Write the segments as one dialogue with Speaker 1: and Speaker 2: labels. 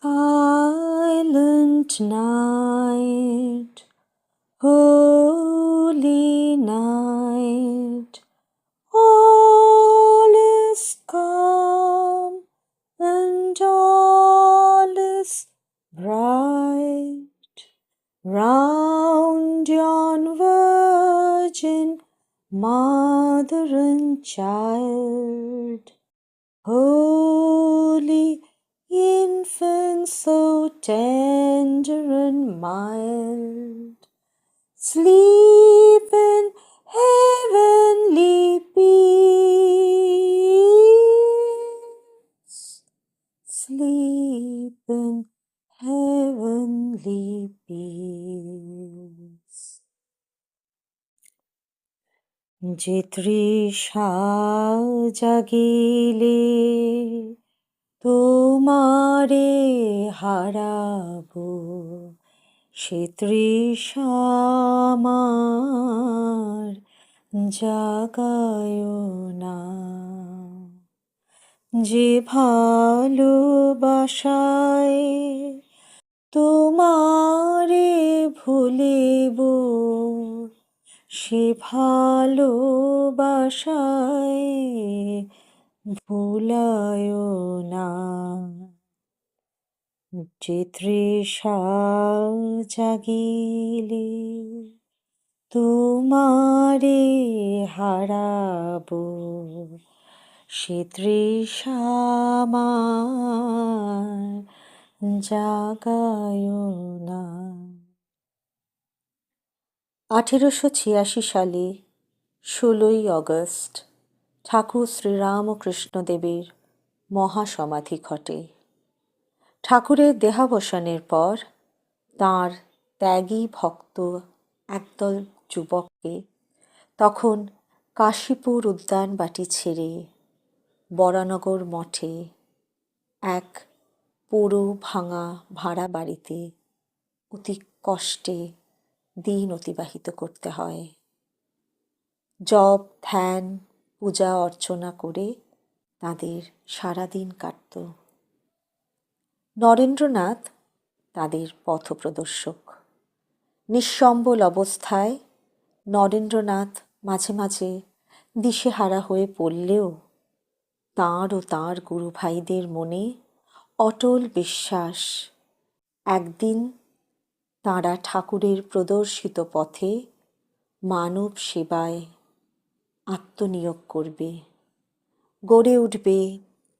Speaker 1: Silent night, holy night, all is calm and all is bright. Round yon virgin mother and child, holy infant, so tender and mild, sleep in heavenly peace, sleep in heavenly peace. যে তৃষা জাগিলে তোমারে হারাবো, সে তৃষা আমার জাগায় না। যে ভালোবাসায় তোমারে ভুলিব, সে ভালোবাসায় ভুলায় না। যে তৃষা জাগিলে তোমারে হারাবো, সে তৃষা আমার জাগায় না। 1886 সালে 16ই আগস্ট ঠাকুর শ্রীরামকৃষ্ণদেবের মহাসমাধি ঘটে। ঠাকুরের দেহাবসানের পর তাঁর ত্যাগী ভক্ত একদল যুবককে তখন কাশীপুর উদ্যানবাটি ছেড়ে বরানগর মঠে এক পোড়ো ভাঙা ভাড়া বাড়িতে অতি কষ্টে দিন অতিবাহিত করতে হয়। জপ, ধ্যান, পূজা অর্চনা করে তাদের সারাদিন কাটত। নরেন্দ্রনাথ তাদের পথপ্রদর্শক। নিঃসম্বল অবস্থায় নরেন্দ্রনাথ মাঝে মাঝে দিশেহারা হয়ে পড়লেও তাঁর ও তাঁর গুরু ভাইদের মনে অটল বিশ্বাস, একদিন তাঁরা ঠাকুরের প্রদর্শিত পথে মানব সেবায় আত্মনিয়োগ করবে, গড়ে উঠবে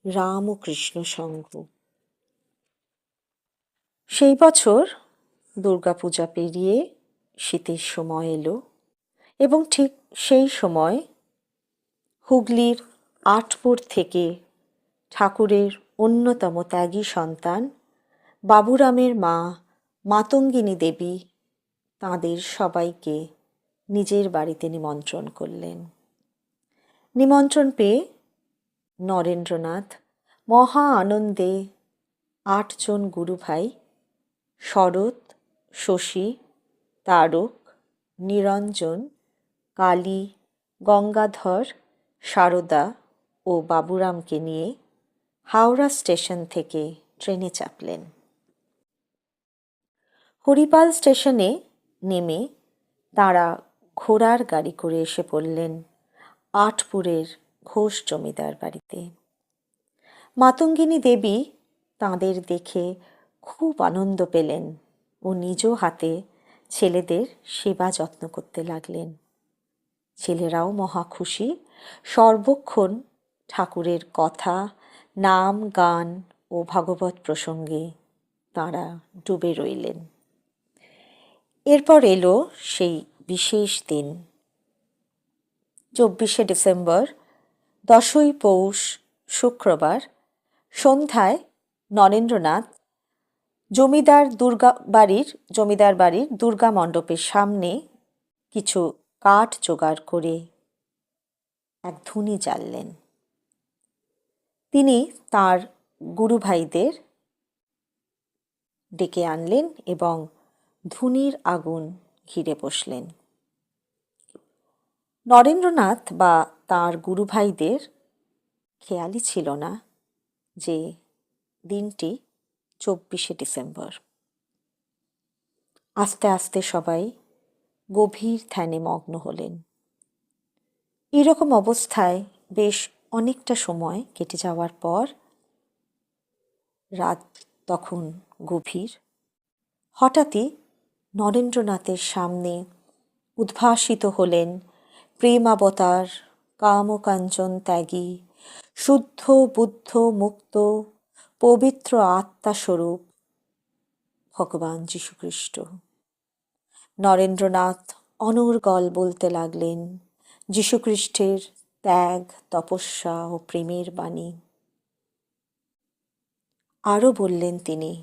Speaker 1: রাম ও কৃষ্ণ সংঘ। সেই বছর দুর্গাপূজা পেরিয়ে শীতের সময় এলো এবং ঠিক সেই সময় হুগলির আটপুর থেকে ঠাকুরের অন্যতম ত্যাগী সন্তান বাবুরামের মা মাতঙ্গিনী দেবী তাঁদের সবাইকে নিজের বাড়িতে নিমন্ত্রণ করলেন। নিমন্ত্রণ পেয়ে নরেন্দ্রনাথ মহা আনন্দে 8 জন গুরুভাই শরৎ, শশী, তারক, নিরঞ্জন, কালী, গঙ্গাধর, সারদা ও বাবুরামকে নিয়ে হাওড়া স্টেশন থেকে ট্রেনে চাপলেন। হরিপাল স্টেশনে নেমে তাঁরা ঘোড়ার গাড়ি করে এসে পড়লেন আটপুরের ঘোষ জমিদার বাড়িতে। মাতঙ্গিনী দেবী তাঁদের দেখে খুব আনন্দ পেলেন ও নিজ হাতে ছেলেদের সেবা যত্ন করতে লাগলেন। ছেলেরাও মহা খুশি, সর্বক্ষণ ঠাকুরের কথা, নাম, গান ও ভাগবত প্রসঙ্গে তাঁরা ডুবে রইলেন। এরপর এলো সেই বিশেষ দিন, 24শে ডিসেম্বর, 10ই পৌষ শুক্রবার সন্ধ্যায় নরেন্দ্রনাথ জমিদার বাড়ির দুর্গা মণ্ডপের সামনে কিছু কাঠ জোগাড় করে এক ধুনি জ্বাললেন। তিনি তাঁর গুরুভাইদের ডেকে আনলেন এবং ধুনির আগুন ঘিরে বসলেন। নরেন্দ্রনাথ বা তাঁর গুরুভাইদের খেয়ালই ছিল না যে দিনটি ডিসেম্বর। আস্তে আস্তে সবাই গভীর ধ্যানে মগ্ন হলেন। এরকম অবস্থায় বেশ অনেকটা সময় কেটে যাওয়ার পর রাত তখন গভীর। হঠাৎই নরেন্দ্রনাথের সামনে উদ্ভাসিত হলেন প্রেমাবতার, কামকাঞ্চন ত্যাগী, শুদ্ধ বুদ্ধ মুক্ত পবিত্র আত্মাস্বরূপ ভগবান যীশুখ্রিস্ট। নরেন্দ্রনাথ অনর্গল বলতে লাগলেন যীশুখ্রিস্টের ত্যাগ, তপস্যা ও প্রেমের বাণী। আরও বললেন তিনি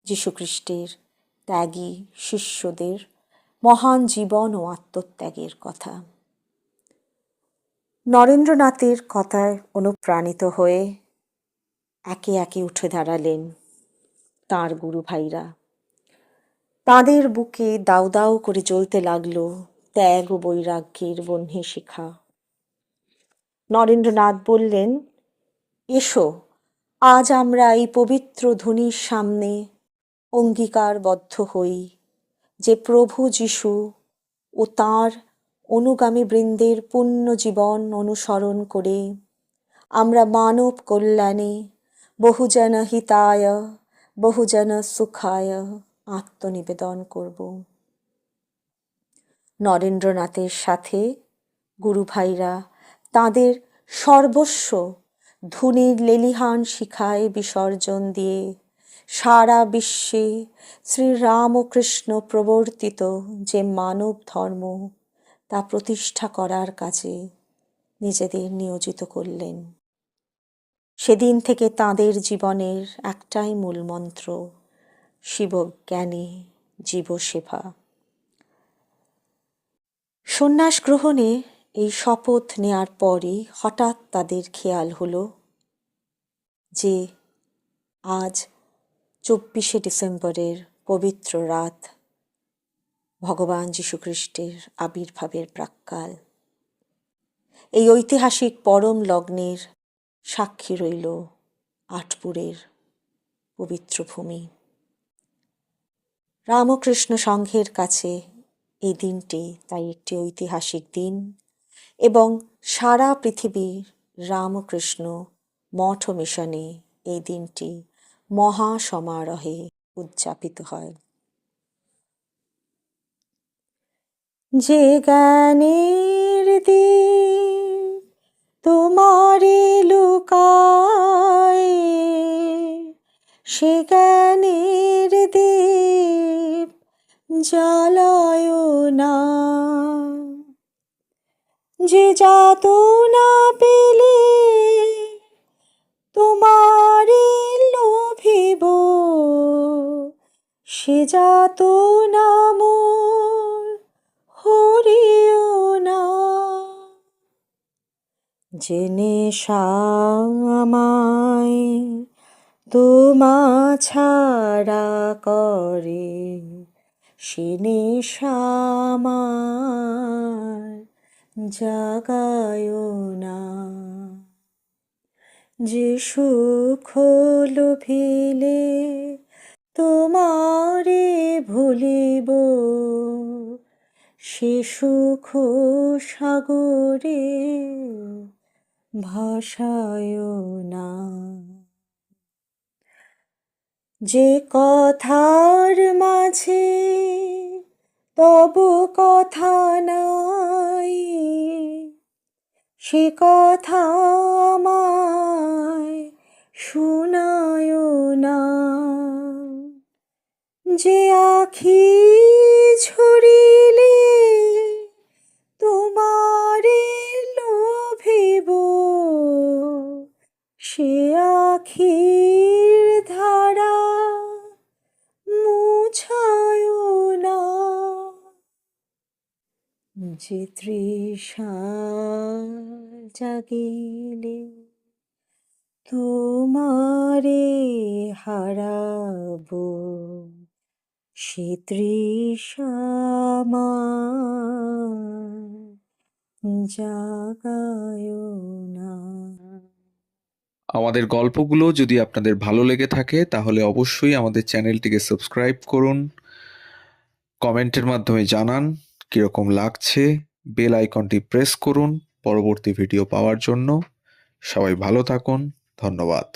Speaker 1: যীশুখ্রিস্টের ত্যাগী শিষ্যদের মহান জীবন ও আত্মত্যাগের কথা। নরেন্দ্রনাথের কথায় অনুপ্রাণিত হয়ে একে একে উঠে দাঁড়ালেন তাঁর গুরু ভাইরা। তাঁদের বুকে দাউ দাউ করে জ্বলতে লাগলো ত্যাগ ও বৈরাগ্যের বহ্নি শিখা। নরেন্দ্রনাথ বললেন, এসো আজ আমরা এই পবিত্র ধ্বনির সামনে অঙ্গীকারবদ্ধ হই যে প্রভু যীশু ও তাঁর অনুগামী বৃন্দের পুণ্য জীবন অনুসরণ করে আমরা মানব কল্যাণে বহুজন হিতায় বহুজন সুখায় আত্মনিবেদন করব। নরেন্দ্রনাথের সাথে গুরু ভাইরা তাঁদের সর্বস্ব ধুনির লেলিহান শিখায় বিসর্জন দিয়ে সারা বিশ্বে শ্রীরামকৃষ্ণ প্রবর্তিত যে মানব ধর্ম তা প্রতিষ্ঠা করার কাজে নিজেদের নিয়োজিত করলেন। সেদিন থেকে তাঁদের জীবনের একটাই মূলমন্ত্র, শিবজ্ঞানে জীবসেবা। সন্ন্যাস গ্রহণে এই শপথ নেয়ার পরই হঠাৎ তাদের খেয়াল হলো যে আজ 24শে ডিসেম্বরের পবিত্র রাত, ভগবান যীশুখ্রিস্টের আবির্ভাবের প্রাক্কাল। এই ঐতিহাসিক পরম লগ্নের সাক্ষী রইল আটপুরের পবিত্র ভূমি। রামকৃষ্ণ সংঘের কাছে এই দিনটি তাই একটি ঐতিহাসিক দিন এবং সারা পৃথিবীর রামকৃষ্ণ মঠ মিশনে এই দিনটি মহা সমারোহে উদযাপিত হয়। যে জ্ঞানের দীপ তোমারে লুকায়, সে জ্ঞানের দীপ জ্বালায় না। যে যাতনা পেলে তোমারে লোভিব, সে যাতনা মোর হরিও না। যে নেশা আমায় তোমা ছাড়া করে, সে নেশা আমার জাগায় না। যে সুখ লোভিলে তোমারে ভুলিব, সে সুখ সাগরে ভাসায় না। যে কথার মাঝে তব কথা নাই, সে কথা আমায় শোনায় না। যে আখি ঝরিলে তোমারে লোভিব, সে আখির ধারা মুছায় না। যে তৃষা জাগিলে তোমারে হারাবো, সে তৃষা আমার জাগায় না।
Speaker 2: আমাদের গল্পগুলো যদি আপনাদের ভালো লেগে থাকে তাহলে অবশ্যই আমাদের চ্যানেলটিকে সাবস্ক্রাইব করুন, কমেন্টের মাধ্যমে জানান কীরকম লাগছে, বেল আইকনটি প্রেস করুন পরবর্তী ভিডিও পাওয়ার জন্য। সবাই ভালো থাকুন, ধন্যবাদ।